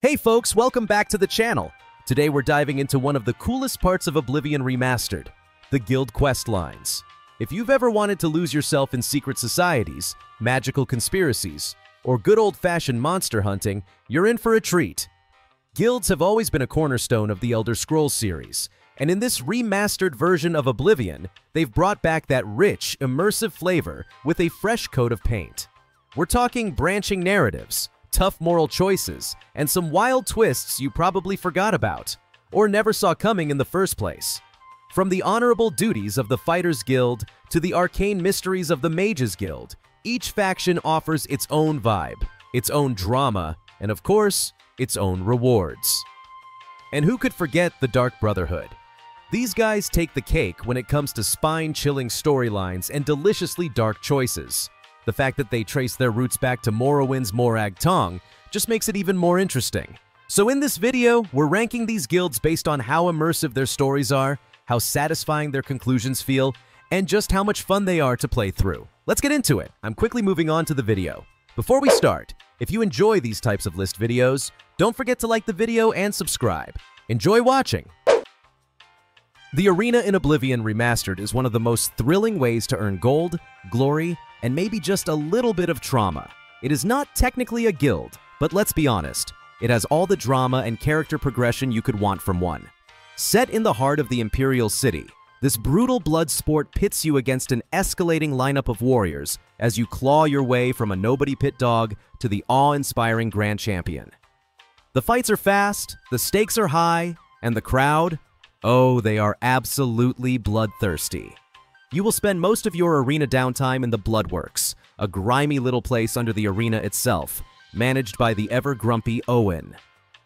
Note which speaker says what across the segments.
Speaker 1: Hey folks, welcome back to the channel. Today we're diving into one of the coolest parts of Oblivion Remastered, the guild questlines. If you've ever wanted to lose yourself in secret societies, magical conspiracies, or good old-fashioned monster hunting, you're in for a treat. Guilds have always been a cornerstone of the Elder Scrolls series, and in this remastered version of Oblivion, they've brought back that rich, immersive flavor with a fresh coat of paint. We're talking branching narratives, tough moral choices, and some wild twists you probably forgot about, or never saw coming in the first place. From the honorable duties of the Fighters Guild to the arcane mysteries of the Mages Guild, each faction offers its own vibe, its own drama, and of course, its own rewards. And who could forget the Dark Brotherhood? These guys take the cake when it comes to spine-chilling storylines and deliciously dark choices. The fact that they trace their roots back to Morrowind's Morag Tong just makes it even more interesting. So in this video, we're ranking these guilds based on how immersive their stories are, how satisfying their conclusions feel, and just how much fun they are to play through. Let's get into it. I'm quickly moving on to the video. Before we start, if you enjoy these types of list videos, don't forget to like the video and subscribe. Enjoy watching! The arena in Oblivion Remastered is one of the most thrilling ways to earn gold, glory, and maybe just a little bit of trauma. It is not technically a guild, but let's be honest, it has all the drama and character progression you could want from one. Set in the heart of the Imperial City, this brutal blood sport pits you against an escalating lineup of warriors as you claw your way from a nobody pit dog to the awe-inspiring Grand Champion. The fights are fast, the stakes are high, and the crowd, oh, they are absolutely bloodthirsty. You will spend most of your arena downtime in the Bloodworks, a grimy little place under the arena itself, managed by the ever-grumpy Owen.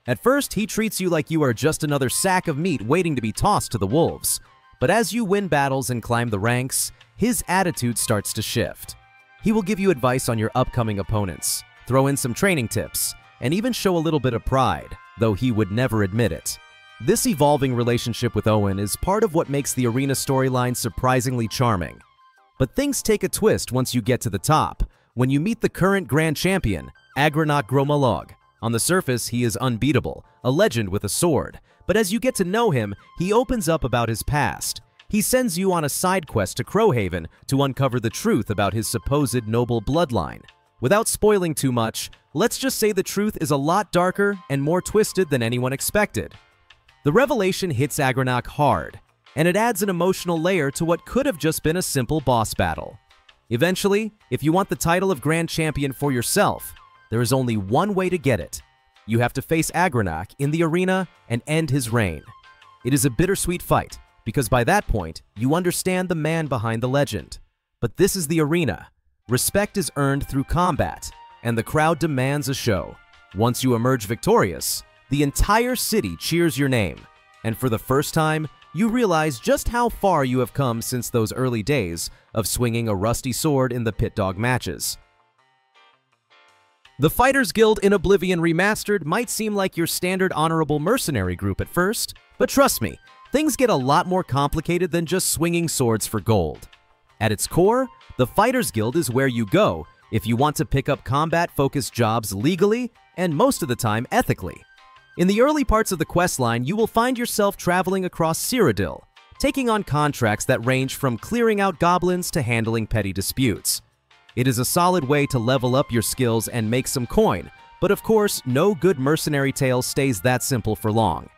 Speaker 1: At first, he treats you like you are just another sack of meat waiting to be tossed to the wolves. But as you win battles and climb the ranks, his attitude starts to shift. He will give you advice on your upcoming opponents, throw in some training tips, and even show a little bit of pride, though he would never admit it. This evolving relationship with Owen is part of what makes the arena storyline surprisingly charming. But things take a twist once you get to the top, when you meet the current Grand Champion, Agranok Gromalog. On the surface, he is unbeatable, a legend with a sword, but as you get to know him, he opens up about his past. He sends you on a side quest to Crowhaven to uncover the truth about his supposed noble bloodline. Without spoiling too much, let's just say the truth is a lot darker and more twisted than anyone expected. The revelation hits Agranok hard, and it adds an emotional layer to what could have just been a simple boss battle. Eventually, if you want the title of Grand Champion for yourself, there is only one way to get it. You have to face Agranok in the arena and end his reign. It is a bittersweet fight, because by that point, you understand the man behind the legend. But this is the arena. Respect is earned through combat, and the crowd demands a show. Once you emerge victorious, the entire city cheers your name, and for the first time, you realize just how far you have come since those early days of swinging a rusty sword in the pit dog matches. The Fighters Guild in Oblivion Remastered might seem like your standard honorable mercenary group at first, but trust me, things get a lot more complicated than just swinging swords for gold. At its core, the Fighters Guild is where you go if you want to pick up combat-focused jobs legally and most of the time ethically. In the early parts of the questline, you will find yourself traveling across Cyrodiil, taking on contracts that range from clearing out goblins to handling petty disputes. It is a solid way to level up your skills and make some coin, but of course, no good mercenary tale stays that simple for long.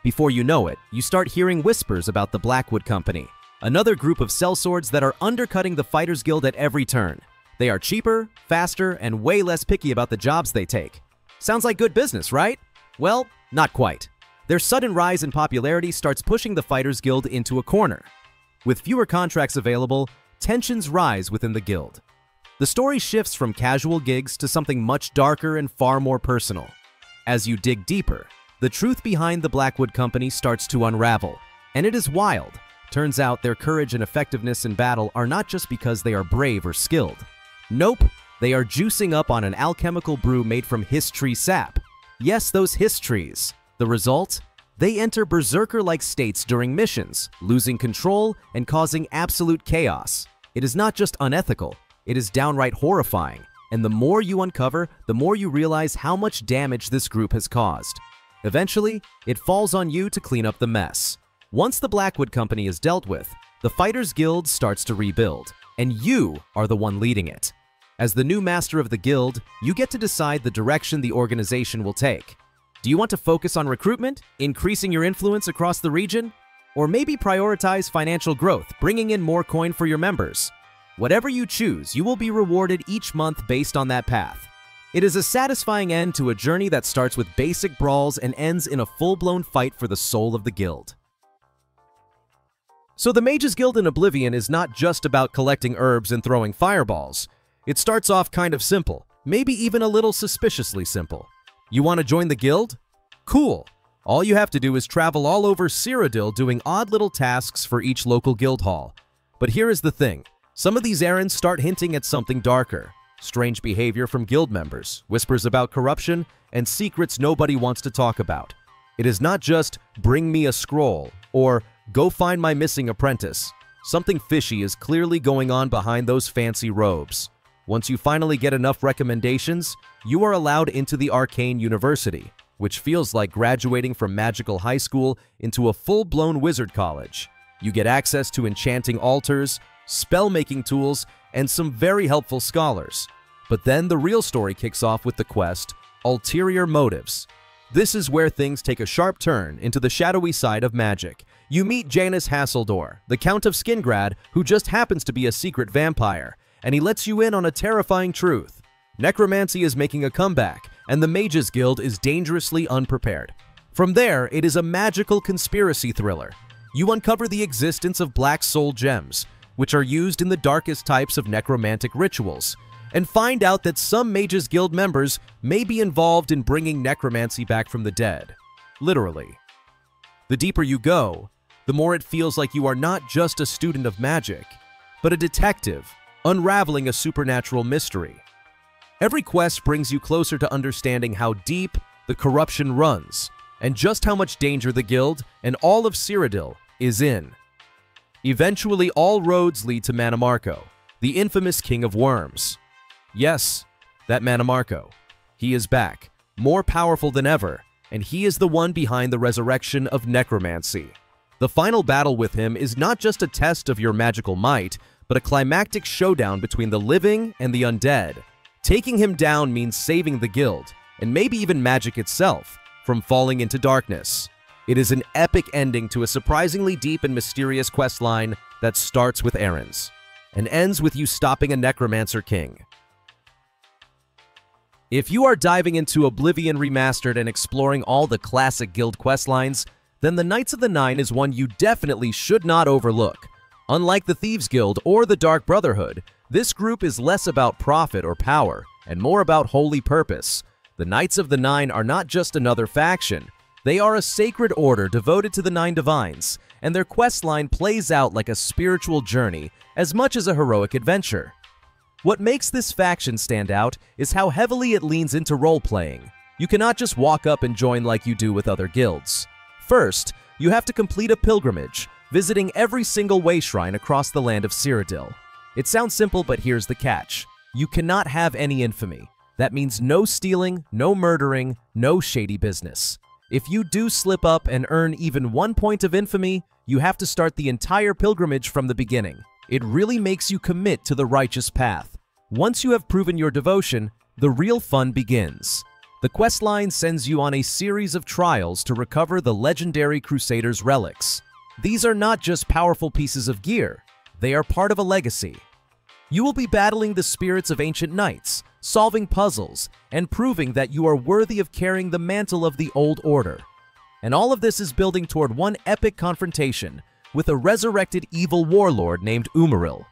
Speaker 1: Before you know it, you start hearing whispers about the Blackwood Company, another group of sellswords that are undercutting the Fighters Guild at every turn. They are cheaper, faster, and way less picky about the jobs they take. Sounds like good business, right? Well, not quite. Their sudden rise in popularity starts pushing the Fighters Guild into a corner. With fewer contracts available, tensions rise within the guild. The story shifts from casual gigs to something much darker and far more personal. As you dig deeper, the truth behind the Blackwood Company starts to unravel, and it is wild. Turns out their courage and effectiveness in battle are not just because they are brave or skilled. Nope, they are juicing up on an alchemical brew made from hiss tree sap. Yes, those hiss trees. The result? They enter berserker-like states during missions, losing control and causing absolute chaos. It is not just unethical, it is downright horrifying. and the more you uncover, the more you realize how much damage this group has caused. Eventually, it falls on you to clean up the mess. Once the Blackwood Company is dealt with, the Fighters Guild starts to rebuild, and you are the one leading it. As the new master of the guild, you get to decide the direction the organization will take. Do you want to focus on recruitment, increasing your influence across the region? Or maybe prioritize financial growth, bringing in more coin for your members? Whatever you choose, you will be rewarded each month based on that path. It is a satisfying end to a journey that starts with basic brawls and ends in a full-blown fight for the soul of the guild. So the Mages Guild in Oblivion is not just about collecting herbs and throwing fireballs. It starts off kind of simple, maybe even a little suspiciously simple. You want to join the guild? Cool! All you have to do is travel all over Cyrodiil doing odd little tasks for each local guild hall. But here is the thing. Some of these errands start hinting at something darker. Strange behavior from guild members, whispers about corruption, and secrets nobody wants to talk about. It is not just, bring me a scroll, or go find my missing apprentice. Something fishy is clearly going on behind those fancy robes. Once you finally get enough recommendations, you are allowed into the Arcane University, which feels like graduating from magical high school into a full-blown wizard college. You get access to enchanting altars, spell-making tools, and some very helpful scholars. But then the real story kicks off with the quest, Ulterior Motives. This is where things take a sharp turn into the shadowy side of magic. You meet Janus Hasseldor, the Count of Skingrad, who just happens to be a secret vampire, and he lets you in on a terrifying truth. Necromancy is making a comeback, and the Mages Guild is dangerously unprepared. From there, it is a magical conspiracy thriller. You uncover the existence of black soul gems, which are used in the darkest types of necromantic rituals, and find out that some Mages Guild members may be involved in bringing necromancy back from the dead. Literally. The deeper you go, the more it feels like you are not just a student of magic, but a detective, unraveling a supernatural mystery. Every quest brings you closer to understanding how deep the corruption runs, and just how much danger the guild and all of Cyrodiil is in. Eventually, all roads lead to Mannimarco, the infamous King of Worms. Yes, that Mannimarco. He is back, more powerful than ever, and he is the one behind the resurrection of necromancy. The final battle with him is not just a test of your magical might, but a climactic showdown between the living and the undead. Taking him down means saving the guild, and maybe even magic itself, from falling into darkness. It is an epic ending to a surprisingly deep and mysterious questline that starts with errands, and ends with you stopping a necromancer king. If you are diving into Oblivion Remastered and exploring all the classic guild questlines, then the Knights of the Nine is one you definitely should not overlook. Unlike the Thieves Guild or the Dark Brotherhood, this group is less about profit or power, and more about holy purpose. The Knights of the Nine are not just another faction. They are a sacred order devoted to the Nine Divines, and their questline plays out like a spiritual journey as much as a heroic adventure. What makes this faction stand out is how heavily it leans into role-playing. You cannot just walk up and join like you do with other guilds. First, you have to complete a pilgrimage, visiting every single way shrine across the land of Cyrodiil. It sounds simple, but here's the catch. You cannot have any infamy. That means no stealing, no murdering, no shady business. If you do slip up and earn even 1 point of infamy, you have to start the entire pilgrimage from the beginning. It really makes you commit to the righteous path. Once you have proven your devotion, the real fun begins. The questline sends you on a series of trials to recover the legendary Crusader's relics. These are not just powerful pieces of gear, they are part of a legacy. You will be battling the spirits of ancient knights, solving puzzles, and proving that you are worthy of carrying the mantle of the old order. And all of this is building toward one epic confrontation with a resurrected evil warlord named Umaril.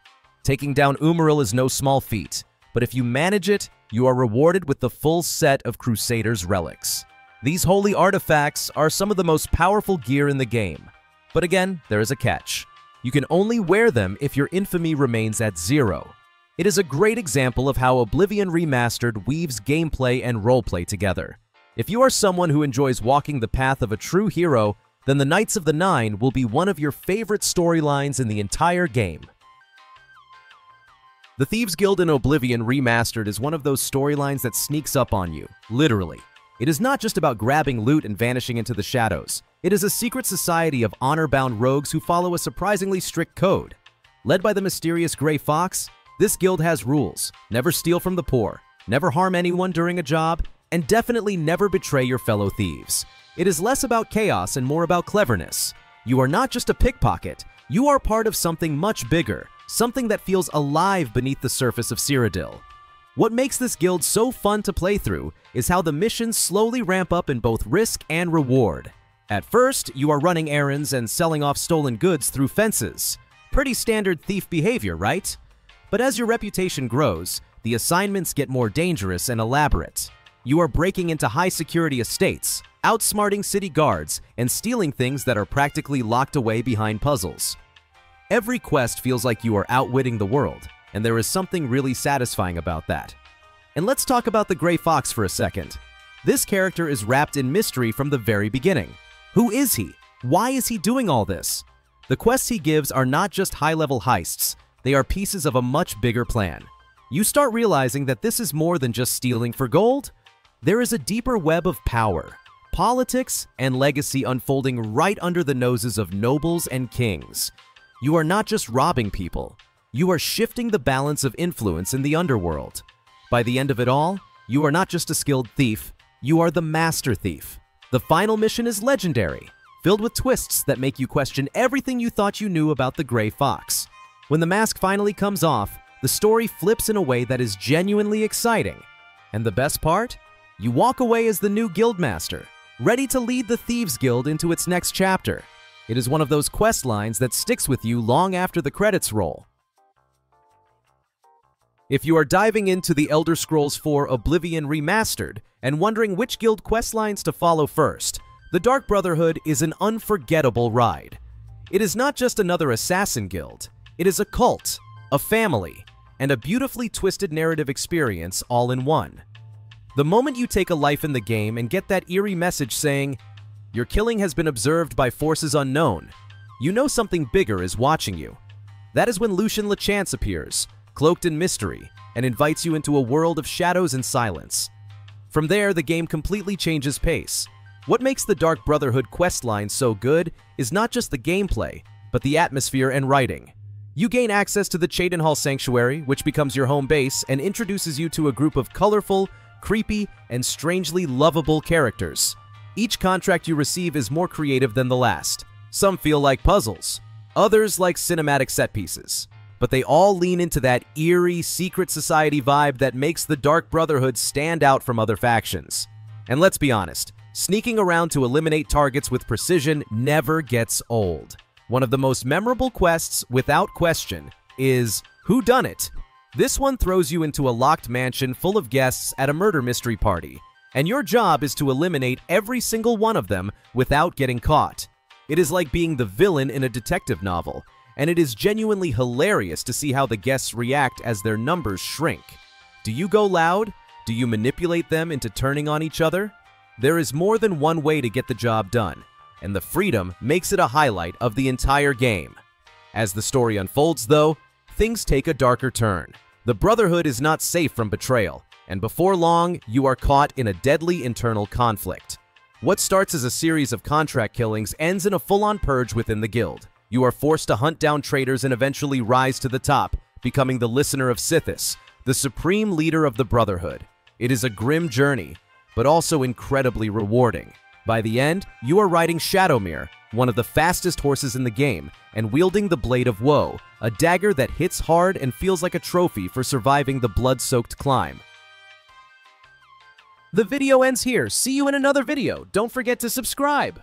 Speaker 1: Taking down Umaril is no small feat, but if you manage it, you are rewarded with the full set of Crusader's relics. These holy artifacts are some of the most powerful gear in the game. But again, there is a catch. You can only wear them if your infamy remains at 0. It is a great example of how Oblivion Remastered weaves gameplay and roleplay together. If you are someone who enjoys walking the path of a true hero, then the Knights of the Nine will be one of your favorite storylines in the entire game. The Thieves Guild in Oblivion Remastered is one of those storylines that sneaks up on you, literally. It is not just about grabbing loot and vanishing into the shadows. It is a secret society of honor-bound rogues who follow a surprisingly strict code. Led by the mysterious Grey Fox, this guild has rules: never steal from the poor, never harm anyone during a job, and definitely never betray your fellow thieves. It is less about chaos and more about cleverness. You are not just a pickpocket, you are part of something much bigger, something that feels alive beneath the surface of Cyrodiil. What makes this guild so fun to play through is how the missions slowly ramp up in both risk and reward. At first, you are running errands and selling off stolen goods through fences. Pretty standard thief behavior, right? But as your reputation grows, the assignments get more dangerous and elaborate. You are breaking into high-security estates, outsmarting city guards, and stealing things that are practically locked away behind puzzles. Every quest feels like you are outwitting the world, and there is something really satisfying about that. And let's talk about the Grey Fox for a second. This character is wrapped in mystery from the very beginning. Who is he? Why is he doing all this? The quests he gives are not just high-level heists, they are pieces of a much bigger plan. You start realizing that this is more than just stealing for gold. There is a deeper web of power, politics, and legacy unfolding right under the noses of nobles and kings. You are not just robbing people, you are shifting the balance of influence in the underworld. By the end of it all, you are not just a skilled thief, you are the master thief. The final mission is legendary, filled with twists that make you question everything you thought you knew about the Grey Fox. When the mask finally comes off, the story flips in a way that is genuinely exciting. And the best part? You walk away as the new guildmaster, ready to lead the Thieves Guild into its next chapter. It is one of those quest lines that sticks with you long after the credits roll. If you are diving into the Elder Scrolls IV Oblivion Remastered and wondering which guild quest lines to follow first, the Dark Brotherhood is an unforgettable ride. It is not just another assassin guild, it is a cult, a family, and a beautifully twisted narrative experience all in one. The moment you take a life in the game and get that eerie message saying, "Your killing has been observed by forces unknown," you know something bigger is watching you. That is when Lucian LeChance appears, cloaked in mystery, and invites you into a world of shadows and silence. From there, the game completely changes pace. What makes the Dark Brotherhood questline so good is not just the gameplay, but the atmosphere and writing. You gain access to the Cheydinhal Sanctuary, which becomes your home base and introduces you to a group of colorful, creepy, and strangely lovable characters. Each contract you receive is more creative than the last. Some feel like puzzles, others like cinematic set pieces. But they all lean into that eerie, secret society vibe that makes the Dark Brotherhood stand out from other factions. And let's be honest, sneaking around to eliminate targets with precision never gets old. One of the most memorable quests, without question, is Whodunit. This one throws you into a locked mansion full of guests at a murder mystery party, and your job is to eliminate every single one of them without getting caught. It is like being the villain in a detective novel, and it is genuinely hilarious to see how the guests react as their numbers shrink. Do you go loud? Do you manipulate them into turning on each other? There is more than one way to get the job done, and the freedom makes it a highlight of the entire game. As the story unfolds, though, things take a darker turn. The Brotherhood is not safe from betrayal, and before long, you are caught in a deadly internal conflict. What starts as a series of contract killings ends in a full-on purge within the guild. You are forced to hunt down traitors and eventually rise to the top, becoming the Listener of Sithis, the supreme leader of the Brotherhood. It is a grim journey, but also incredibly rewarding. By the end, you are riding Shadowmere, one of the fastest horses in the game, and wielding the Blade of Woe, a dagger that hits hard and feels like a trophy for surviving the blood-soaked climb. The video ends here. See you in another video. Don't forget to subscribe.